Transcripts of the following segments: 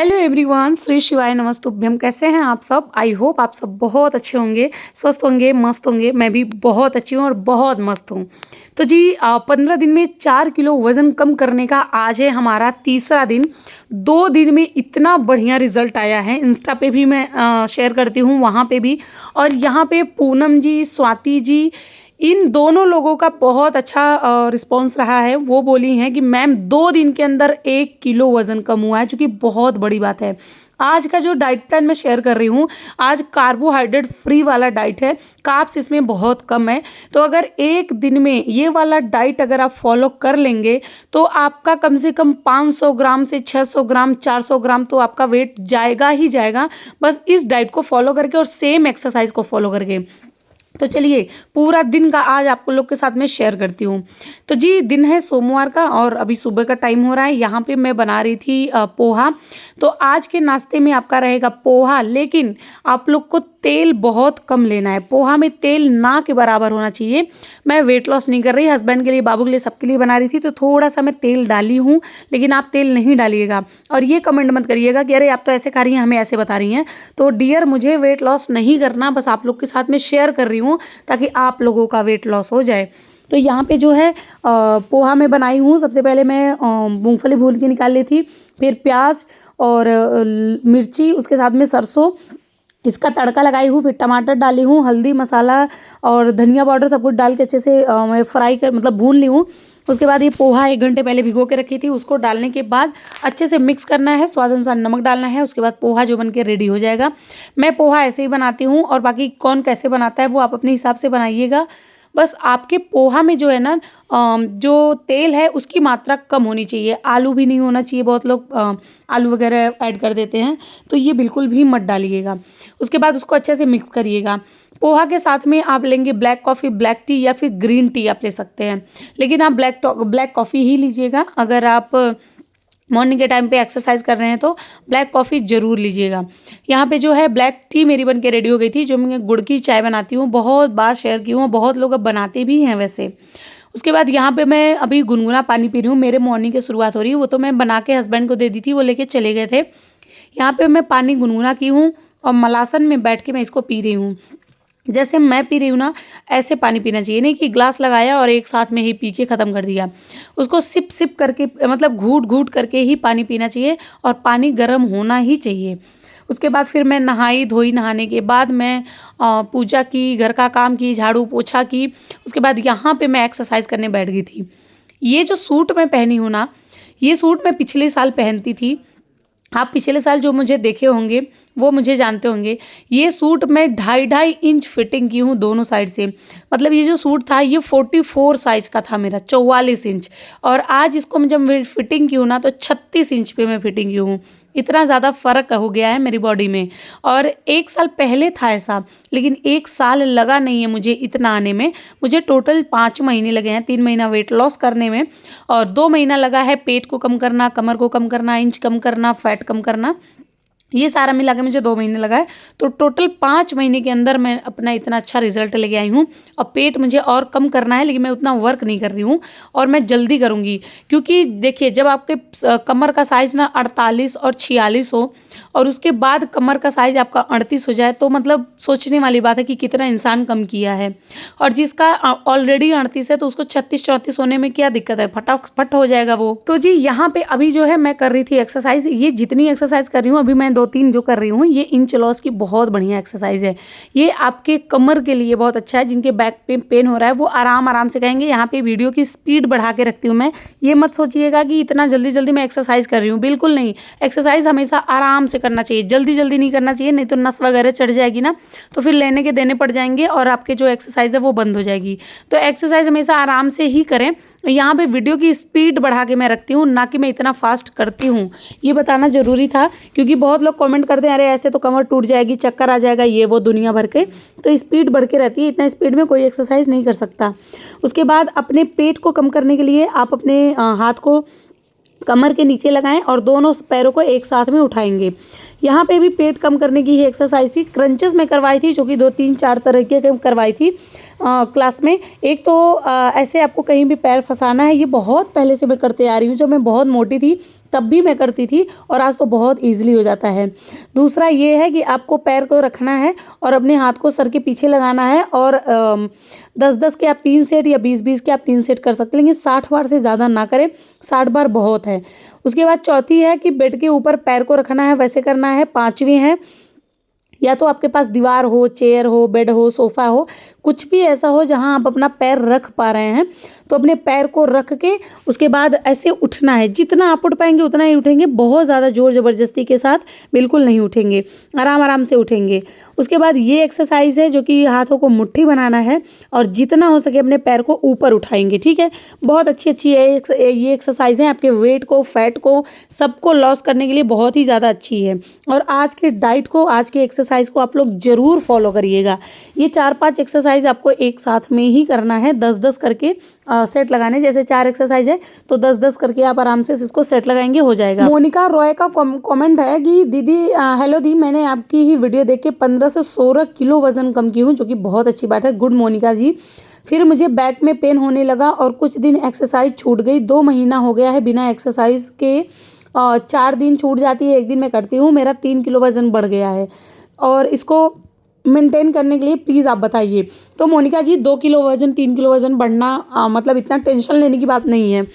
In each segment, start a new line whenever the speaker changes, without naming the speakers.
Hello everyone, Shri शिवाय नमस्तुभ्यम। कैसे हैं आप सब? आई होप आप सब बहुत अच्छे होंगे, स्वस्थ होंगे, मस्त होंगे। मैं भी बहुत अच्छी हूँ और बहुत मस्त हूँ। तो जी 15 दिन में 4 किलो वज़न कम करने का आज है हमारा तीसरा दिन। 2 दिन में इतना बढ़िया रिजल्ट आया है। इंस्टा पे भी मैं शेयर करती हूँ, वहाँ पे भी, और यहाँ पे पूनम जी, स्वाति जी, इन दोनों लोगों का बहुत अच्छा रिस्पॉन्स रहा है। वो बोली हैं कि मैम 2 दिन के अंदर 1 किलो वज़न कम हुआ है, जो कि बहुत बड़ी बात है। आज का जो डाइट प्लान मैं शेयर कर रही हूँ, आज कार्बोहाइड्रेट फ्री वाला डाइट है। कार्ब्स इसमें बहुत कम है। तो अगर एक दिन में ये वाला डाइट अगर आप फॉलो कर लेंगे तो आपका कम से कम 500 ग्राम से 600 ग्राम 400 ग्राम तो आपका वेट जाएगा ही जाएगा, बस इस डाइट को फॉलो करके और सेम एक्सरसाइज को फॉलो करके। तो चलिए पूरा दिन का आज आपको लोग के साथ में शेयर करती हूँ। तो जी दिन है सोमवार का और अभी सुबह का टाइम हो रहा है। यहाँ पे मैं बना रही थी पोहा। तो आज के नाश्ते में आपका रहेगा पोहा, लेकिन आप लोग को तेल बहुत कम लेना है। पोहा में तेल ना के बराबर होना चाहिए। मैं वेट लॉस नहीं कर रही, हस्बैंड के लिए, बाबू के लिए, सबके लिए बना रही थी, तो थोड़ा सा मैं तेल डाली हूँ, लेकिन आप तेल नहीं डालिएगा। और ये कमेंट मत करिएगा कि अरे आप तो ऐसे खा रही हैं, हमें ऐसे बता रही हैं। तो डियर, मुझे वेट लॉस नहीं करना, बस आप लोग के साथ में शेयर कर रही हूँ ताकि आप लोगों का वेट लॉस हो जाए। तो यहाँ पे जो है पोहा मैं बनाई हूँ। सबसे पहले मैं मूंगफली भून के निकाल ली थी, फिर प्याज और मिर्ची, उसके साथ में सरसों, इसका तड़का लगाई हूँ, फिर टमाटर डाली हूँ, हल्दी मसाला और धनिया पाउडर सब कुछ डाल के अच्छे से मैं फ्राई कर मतलब भून ली हूँ। उसके बाद ये पोहा 1 घंटे पहले भिगो के रखी थी, उसको डालने के बाद अच्छे से मिक्स करना है, स्वाद अनुसार नमक डालना है। उसके बाद पोहा जो बन के रेडी हो जाएगा। मैं पोहा ऐसे ही बनाती हूँ, और बाकी कौन कैसे बनाता है वो आप अपने हिसाब से बनाइएगा। बस आपके पोहा में जो है ना जो तेल है उसकी मात्रा कम होनी चाहिए। आलू भी नहीं होना चाहिए, बहुत लोग आलू वगैरह ऐड कर देते हैं, तो ये बिल्कुल भी मत डालिएगा। उसके बाद उसको अच्छे से मिक्स करिएगा। पोहा के साथ में आप लेंगे ब्लैक कॉफ़ी, ब्लैक टी या फिर ग्रीन टी आप ले सकते हैं, लेकिन आप ब्लैक कॉफ़ी ही लीजिएगा। अगर आप मॉर्निंग के टाइम पे एक्सरसाइज कर रहे हैं तो ब्लैक कॉफ़ी ज़रूर लीजिएगा। यहाँ पे जो है ब्लैक टी मेरी बन के रेडी हो गई थी, जो मैं गुड़ की चाय बनाती हूँ, बहुत बार शेयर की हूँ, बहुत लोग अब बनाते भी हैं वैसे। उसके बाद यहाँ पे मैं अभी गुनगुना पानी पी रही हूँ। मेरे मॉर्निंग की शुरुआत हो रही है, वो तो मैं बना के हस्बैंड को दे दी थी, वो लेके चले गए थे। यहाँ पे मैं पानी गुनगुना की हूँ और मलासन में बैठ के मैं इसको पी रही हूँ। जैसे मैं पी रही हूँ ना, ऐसे पानी पीना चाहिए, नहीं कि ग्लास लगाया और एक साथ में ही पी के ख़त्म कर दिया। उसको सिप सिप करके मतलब घूट घूट करके ही पानी पीना चाहिए, और पानी गर्म होना ही चाहिए। उसके बाद फिर मैं नहाई धोई। नहाने के बाद मैं पूजा की, घर का काम की, झाड़ू पोछा की। उसके बाद यहाँ पे मैं एक्सरसाइज करने बैठ गई थी। ये जो सूट मैं पहनी हूँ ना, ये सूट मैं पिछले साल पहनती थी। आप पिछले साल जो मुझे देखे होंगे वो मुझे जानते होंगे। ये सूट मैं 2.5 इंच फिटिंग की हूँ दोनों साइड से। मतलब ये जो सूट था ये 44 साइज का था मेरा, 44 इंच, और आज इसको मैं जब फिटिंग की हूँ ना तो 36 इंच पे मैं फिटिंग की हूँ। इतना ज़्यादा फ़र्क हो गया है मेरी बॉडी में। और 1 साल पहले था ऐसा, लेकिन 1 साल लगा नहीं है मुझे इतना आने में। मुझे टोटल 5 महीने लगे हैं, 3 महीना वेट लॉस करने में, और 2 महीना लगा है पेट को कम करना, कमर को कम करना, इंच कम करना, फैट कम करना। ये सारा मिला के मुझे 2 महीने लगा है। तो टोटल 5 महीने के अंदर मैं अपना इतना अच्छा रिजल्ट लेके आई हूँ। और पेट मुझे और कम करना है, लेकिन मैं उतना वर्क नहीं कर रही हूँ, और मैं जल्दी करूँगी। क्योंकि देखिए, जब आपके कमर का साइज़ ना 48 और 46 हो, और उसके बाद कमर का साइज़ आपका 38 हो जाए, तो मतलब सोचने वाली बात है कि कितना इंसान कम किया है। और जिसका ऑलरेडी 38 है तो उसको 36-34 होने में क्या दिक्कत है, फटाफट हो जाएगा वो। तो जी यहाँ पे अभी जो है मैं कर रही थी एक्सरसाइज। ये जितनी एक्सरसाइज कर रही हूँ अभी मैं 2-3 जो कर रही हूँ, ये इंच लॉस की बहुत बढ़िया एक्सरसाइज है। ये आपके कमर के लिए बहुत अच्छा है। जिनके बैक पे पेन हो रहा है वो आराम आराम से कहेंगे। यहाँ पे वीडियो की स्पीड बढ़ा के रखती हूँ मैं। ये मत सोचिएगा कि इतना जल्दी जल्दी मैं एक्सरसाइज कर रही हूँ, बिल्कुल नहीं। एक्सरसाइज हमेशा आराम से करना चाहिए, जल्दी जल्दी नहीं करना चाहिए, नहीं तो नस वगैरह चढ़ जाएगी ना, तो फिर लेने के देने पड़ जाएंगे और आपके जो एक्सरसाइज है वो बंद हो जाएगी। तो एक्सरसाइज हमेशा आराम से ही करें। यहाँ पे वीडियो की स्पीड बढ़ा के मैं रखती हूँ, ना कि मैं इतना फास्ट करती हूँ। ये बताना ज़रूरी था, क्योंकि बहुत लोग कमेंट करते हैं अरे ऐसे तो कमर टूट जाएगी, चक्कर आ जाएगा, ये वो दुनिया भर के। तो स्पीड बढ़ के रहती है, इतना स्पीड में कोई एक्सरसाइज नहीं कर सकता। उसके बाद अपने पेट को कम करने के लिए आप अपने हाथ को कमर के नीचे लगाएं और दोनों पैरों को एक साथ में उठाएंगे। यहाँ पे भी पेट कम करने की ही एक्सरसाइज थी। क्रंचेस में करवाई थी, जो कि 2-3-4 तरह के करवाई थी क्लास में। एक तो ऐसे आपको कहीं भी पैर फंसाना है, ये बहुत पहले से मैं करते आ रही हूँ। जब मैं बहुत मोटी थी तब भी मैं करती थी और आज तो बहुत ईजिली हो जाता है। दूसरा ये है कि आपको पैर को रखना है और अपने हाथ को सर के पीछे लगाना है और 10-10 के आप 3 सेट या 20-20 के आप 3 सेट कर सकते हैं, लेकिन 60 बार से ज़्यादा ना करें, 60 बार बहुत है। उसके बाद चौथी है कि बेड के ऊपर पैर को रखना है, वैसे करना है। पाँचवीं है, या तो आपके पास दीवार हो, चेयर हो, बेड हो, सोफ़ा हो, कुछ भी ऐसा हो जहां आप अपना पैर रख पा रहे हैं, तो अपने पैर को रख के उसके बाद ऐसे उठना है। जितना आप उठ पाएंगे उतना ही उठेंगे, बहुत ज़्यादा ज़ोर ज़बरदस्ती के साथ बिल्कुल नहीं उठेंगे, आराम आराम से उठेंगे। उसके बाद ये एक्सरसाइज है जो कि हाथों को मुट्ठी बनाना है और जितना हो सके अपने पैर को ऊपर उठाएंगे, ठीक है। बहुत अच्छी अच्छी ये एक्सरसाइज है, आपके वेट को, फैट को, सबको लॉस करने के लिए बहुत ही ज़्यादा अच्छी है। और आज के डाइट को, आज के एक्सरसाइज को आप लोग ज़रूर फॉलो करिएगा। ये 4-5 एक्सरसाइज आपको एक साथ में ही करना है, 10-10 करके सेट लगाने। जैसे 4 एक्सरसाइज है तो 10-10 करके आप आराम से इसको सेट लगाएंगे, हो जाएगा। मोनिका रॉय का कमेंट है कि दीदी हेलो दी, मैंने आपकी ही वीडियो देख के 15 से 16 किलो वजन कम की हूँ, जो कि बहुत अच्छी बात है। गुड मोनिका जी। फिर मुझे बैक में पेन होने लगा और कुछ दिन एक्सरसाइज छूट गई। 2 महीना हो गया है बिना एक्सरसाइज के, 4 दिन छूट जाती है, 1 दिन मैं करती हूँ। मेरा 3 किलो वजन बढ़ गया है और इसको मेंटेन करने के लिए प्लीज़ आप बताइए। तो मोनिका जी 2 किलो वजन, 3 किलो वजन बढ़ना मतलब इतना टेंशन लेने की बात नहीं है।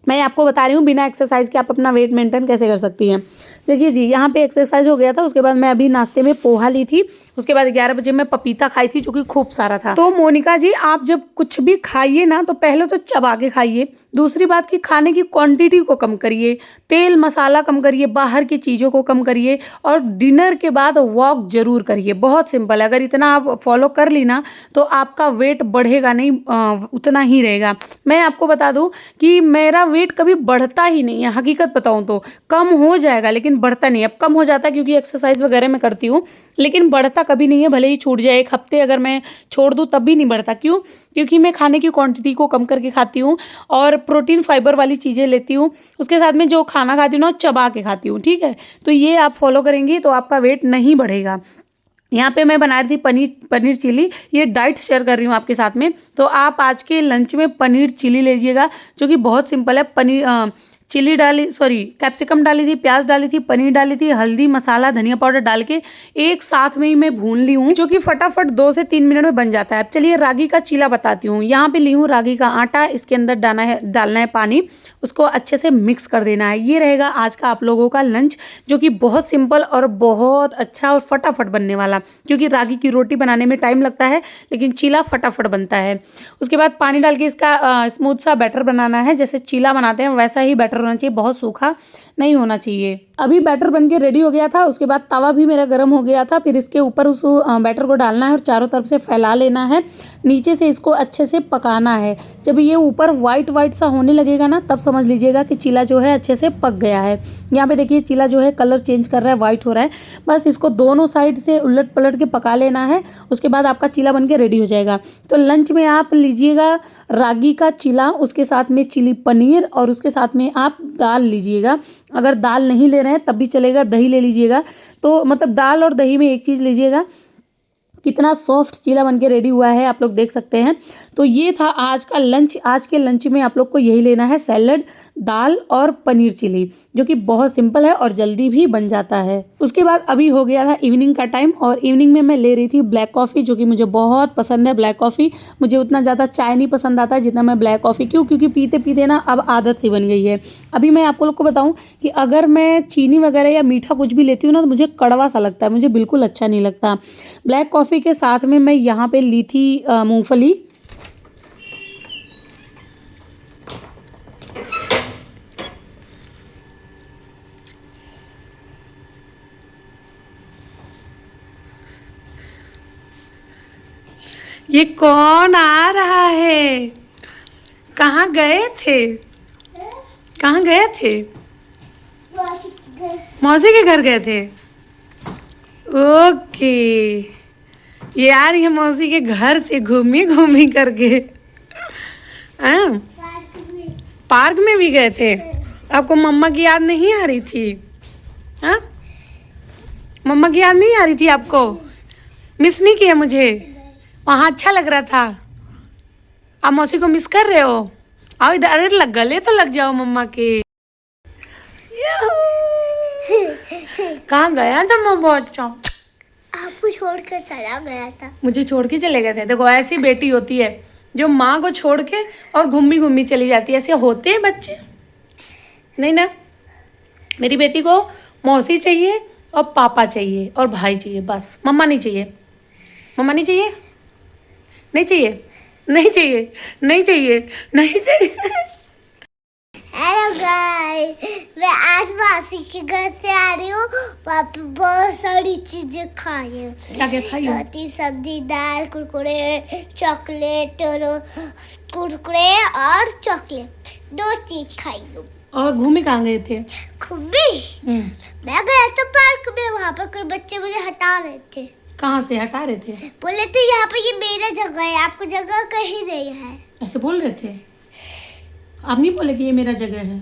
मैं आपको बता रही हूँ बिना एक्सरसाइज के आप अपना वेट मेंटेन कैसे कर सकती हैं। देखिए जी, यहाँ पे एक्सरसाइज हो गया था, उसके बाद मैं अभी नाश्ते में पोहा ली थी, उसके बाद 11 बजे मैं पपीता खाई थी जो कि खूब सारा था। तो मोनिका जी आप जब कुछ भी खाइए ना तो पहले तो चबा के खाइए। दूसरी बात कि खाने की क्वांटिटी को कम करिए, तेल मसाला कम करिए, बाहर की चीज़ों को कम करिए और डिनर के बाद वॉक जरूर करिए। बहुत सिंपल है, अगर इतना आप फॉलो कर ली ना तो आपका वेट बढ़ेगा नहीं, उतना ही रहेगा। मैं आपको बता दूं कि मेरा वेट कभी बढ़ता ही नहीं है, हकीकत बताऊं तो कम हो जाएगा लेकिन बढ़ता नहीं है। अब कम हो जाता है क्योंकि एक्सरसाइज वगैरह मैं करती हूँ, लेकिन बढ़ता कभी नहीं है। भले ही छूट जाए, 1 हफ्ते अगर मैं छोड़ दूँ तब भी नहीं बढ़ता। क्यों? क्योंकि मैं खाने की क्वांटिटी को कम करके खाती हूँ और प्रोटीन फाइबर वाली चीज़ें लेती हूँ। उसके साथ में जो खाना खाती हूँ ना चबा के खाती हूँ, ठीक है। तो ये आप फॉलो करेंगी तो आपका वेट नहीं बढ़ेगा। यहाँ पे मैं बना रही थी पनीर चिली, ये डाइट शेयर कर रही हूँ आपके साथ में। तो आप आज के लंच में पनीर चिली लीजिएगा, जो कि बहुत सिंपल है। चिली डाली, सॉरी कैप्सिकम डाली थी, प्याज डाली थी, पनीर डाली थी, हल्दी मसाला धनिया पाउडर डाल के एक साथ में ही मैं भून ली हूँ, जो कि फटाफट 2 से 3 मिनट में बन जाता है। अब चलिए रागी का चीला बताती हूँ। यहाँ पे ली हूँ रागी का आटा, इसके अंदर डालना है पानी, उसको अच्छे से मिक्स कर देना है। ये रहेगा आज का आप लोगों का लंच, जो कि बहुत सिंपल और बहुत अच्छा और फटाफट बनने वाला, क्योंकि रागी की रोटी बनाने में टाइम लगता है लेकिन चीला फटाफट बनता है। उसके बाद पानी डाल के इसका स्मूथ सा बैटर बनाना है, जैसे चीला बनाते हैं वैसा ही बैटर होना चाहिए, बहुत सूखा नहीं होना चाहिए। अभी बैटर बनके रेडी हो गया था। उसके बाद तवा भी मेरा गर्म हो गया था। फिर इसके ऊपर उस बैटर को डालना है और चारों तरफ से फैला लेना है, नीचे से इसको अच्छे से पकाना है। जब ये ऊपर वाइट वाइट सा होने लगेगा ना तब समझ लीजिएगा कि चीला जो है अच्छे से पक गया है। यहाँ पे देखिए चीला जो है कलर चेंज कर रहा है, वाइट हो रहा है। बस इसको दोनों साइड से उलट पलट के पका लेना है, उसके बाद आपका चीला बनके रेडी हो जाएगा। तो लंच में आप लीजिएगा रागी का चीला, उसके साथ में चिली पनीर और उसके साथ में आप दाल लीजिएगा। अगर दाल नहीं ले रहे हैं तब भी चलेगा, दही ले लीजिएगा। तो मतलब दाल और दही में एक चीज़ लीजिएगा। कितना सॉफ्ट चीला बनके रेडी हुआ है आप लोग देख सकते हैं। तो ये था आज का लंच। आज के लंच में आप लोग को यही लेना है, सैलड, दाल और पनीर चिली, जो कि बहुत सिंपल है और जल्दी भी बन जाता है। उसके बाद अभी हो गया था इवनिंग का टाइम और इवनिंग में मैं ले रही थी ब्लैक कॉफ़ी, जो कि मुझे बहुत पसंद है। ब्लैक कॉफ़ी मुझे उतना ज़्यादा चाय नहीं पसंद आता जितना मैं ब्लैक कॉफ़ी, क्योंकि पीते पीते ना अब आदत सी बन गई है। अभी मैं आपको लोग को बताऊं कि अगर मैं चीनी वगैरह या मीठा कुछ भी लेती हूँ ना तो मुझे कड़वा सा लगता है, मुझे बिल्कुल अच्छा नहीं लगता। ब्लैक कॉफ़ी के साथ में मैं यहाँ पे ली थी मूंगफली। ये कौन आ रहा है? कहाँ गए थे? कहाँ गए थे? मौसी के घर गए थे। ओके, ये आ रही है मौसी के घर से घूमी घूमी करके। हाँ, पार्क में भी गए थे। आपको मम्मा की याद नहीं आ रही थी? हाँ, मम्मा की याद नहीं आ रही थी आपको? मिस नहीं किया मुझे? वहाँ अच्छा लग रहा था। आप मौसी को मिस कर रहे हो? आओ इधर, अरे गले तो लग जाओ मम्मा के। कहाँ गया था मैं बहुत अच्छा?
आपको छोड़कर चला गया था।
मुझे छोड़ के चले गए थे। देखो ऐसी बेटी होती है जो माँ को छोड़ के और घूमी घूमी चली जाती है। ऐसे होते हैं बच्चे, नहीं ना। मेरी बेटी को मौसी चाहिए और पापा चाहिए और भाई चाहिए, बस मम्मा नहीं चाहिए। मम्मा नहीं चाहिए, नहीं चाहिए, नहीं चाहिए, नहीं चाहिए, नहीं चाहिए।
हेलो गाइस, मैं आज मासी के घर से आ रही हूँ। वहाँ पे बहुत सारी चीजें खाई हैं।
क्या क्या खाई हो?
रोटी, सब्जी, दाल, कुरकुरे, चॉकलेट और कुरकुरे और चॉकलेट, 2 चीज खाई हूँ।
और घूमे कहाँ गए थे?
खूबी मैं गया था पार्क में। वहाँ पर कोई बच्चे मुझे हटा रहे थे।
कहाँ से हटा रहे थे?
बोले थे यहाँ पे ये मेरा जगह है, आपको जगह कहीं नहीं है।
ऐसे बोल रहे थे? आप नहीं बोले कि ये मेरा जगह है?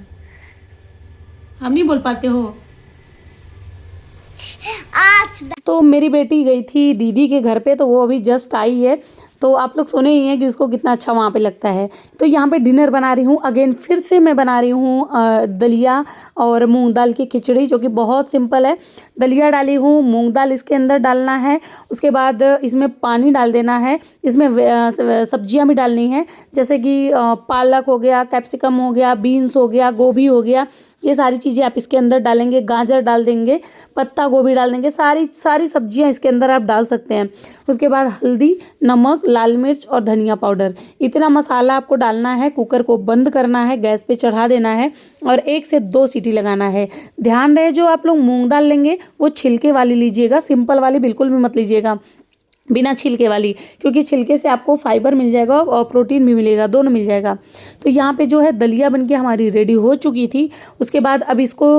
आप नहीं बोल पाते हो?
आज
तो मेरी बेटी गई थी दीदी के घर पे, तो वो अभी जस्ट आई है। तो आप लोग सुने ही हैं कि उसको कितना अच्छा वहाँ पे लगता है। तो यहाँ पे डिनर बना रही हूँ। अगेन फिर से मैं बना रही हूँ दलिया और मूंग दाल की खिचड़ी, जो कि बहुत सिंपल है। दलिया डाली हूँ, मूंग दाल इसके अंदर डालना है, उसके बाद इसमें पानी डाल देना है। इसमें सब्जियाँ भी डालनी है, जैसे कि पालक हो गया, कैप्सिकम हो गया, बीन्स हो गया, गोभी हो गया। ये सारी चीज़ें आप इसके अंदर डालेंगे, गाजर डाल देंगे, पत्ता गोभी डाल देंगे, सारी सारी सब्जियां इसके अंदर आप डाल सकते हैं। उसके बाद हल्दी, नमक, लाल मिर्च और धनिया पाउडर, इतना मसाला आपको डालना है। कुकर को बंद करना है, गैस पे चढ़ा देना है और 1 से 2 सीटी लगाना है। ध्यान रहे, जो आप लोग मूंग दाल लेंगे वो छिलके वाली लीजिएगा, सिंपल वाली बिल्कुल भी मत लीजिएगा, बिना छिलके वाली, क्योंकि छिलके से आपको फाइबर मिल जाएगा और प्रोटीन भी मिलेगा, दोनों मिल जाएगा। तो यहाँ पे जो है दलिया बनके हमारी रेडी हो चुकी थी। उसके बाद अब इसको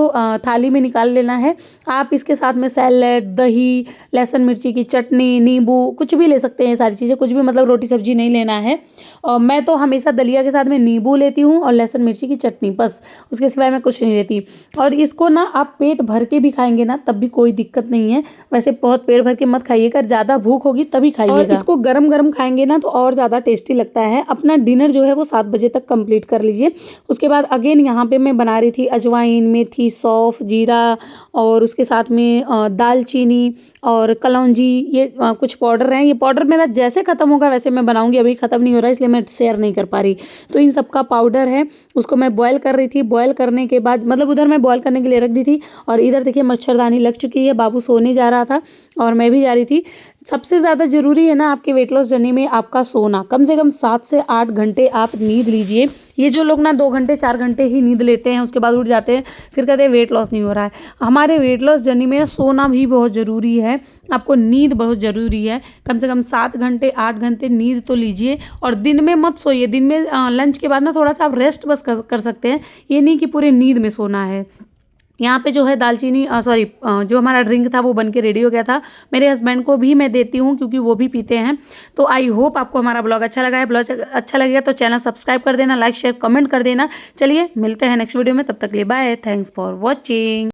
थाली में निकाल लेना है। आप इसके साथ में सैलेड, दही, लहसुन मिर्ची की चटनी, नींबू, कुछ भी ले सकते हैं। सारी चीज़ें कुछ भी, मतलब रोटी सब्जी नहीं लेना है। और मैं तो हमेशा दलिया के साथ में नींबू लेती हूँ और लहसुन मिर्ची की चटनी, बस उसके सिवाय मैं कुछ नहीं लेती। और इसको ना आप पेट भर के भी खाएंगे ना तब भी कोई दिक्कत नहीं है। वैसे बहुत पेट भर के मत खाइएगा, ज़्यादा भूख होगी तभी खाइएगा। और इसको गरम गरम खाएंगे ना तो और ज़्यादा टेस्टी लगता है। अपना डिनर जो है वो 7 बजे तक कंप्लीट कर लीजिए। उसके बाद अगेन यहाँ पे मैं बना रही थी अजवाइन, मेथी, सौंफ, जीरा और उसके साथ में दालचीनी और कलौंजी, ये कुछ पाउडर हैं। ये पाउडर मेरा जैसे ख़त्म होगा वैसे मैं बनाऊंगी, अभी ख़त्म नहीं हो रहा है इसलिए मैं शेयर नहीं कर पा रही। तो इन सब का पाउडर है, उसको मैं बॉयल कर रही थी। बॉयल करने के बाद, मतलब उधर मैं बॉयल करने के लिए रख दी थी और इधर देखिए मच्छरदानी लग चुकी है। बाबू सोने जा रहा था और मैं भी जा रही थी। सबसे ज़्यादा ज़रूरी है ना आपके वेट लॉस जर्नी में आपका सोना। कम से कम 7 से 8 घंटे आप नींद लीजिए। ये जो लोग ना 2 घंटे 4 घंटे ही नींद लेते हैं, उसके बाद उठ जाते हैं, फिर कहते हैं वेट लॉस नहीं हो रहा है। हमारे वेट लॉस जर्नी में सोना भी बहुत ज़रूरी है। आपको नींद बहुत ज़रूरी है। कम से कम 7 घंटे 8 घंटे नींद तो लीजिए। और दिन में मत सोइए। दिन में लंच के बाद ना थोड़ा सा आप रेस्ट बस कर सकते हैं, ये नहीं कि पूरे नींद में सोना है। यहाँ पे जो है दालचीनी, सॉरी, जो हमारा ड्रिंक था वो बन के रेडी हो गया था। मेरे हस्बैंड को भी मैं देती हूँ क्योंकि वो भी पीते हैं। तो आई होप आपको हमारा ब्लॉग अच्छा लगा है। ब्लॉग अच्छा लगेगा तो चैनल सब्सक्राइब कर देना, लाइक शेयर कमेंट कर देना। चलिए मिलते हैं नेक्स्ट वीडियो में, तब तक के लिए बाय, थैंक्स फॉर वॉचिंग।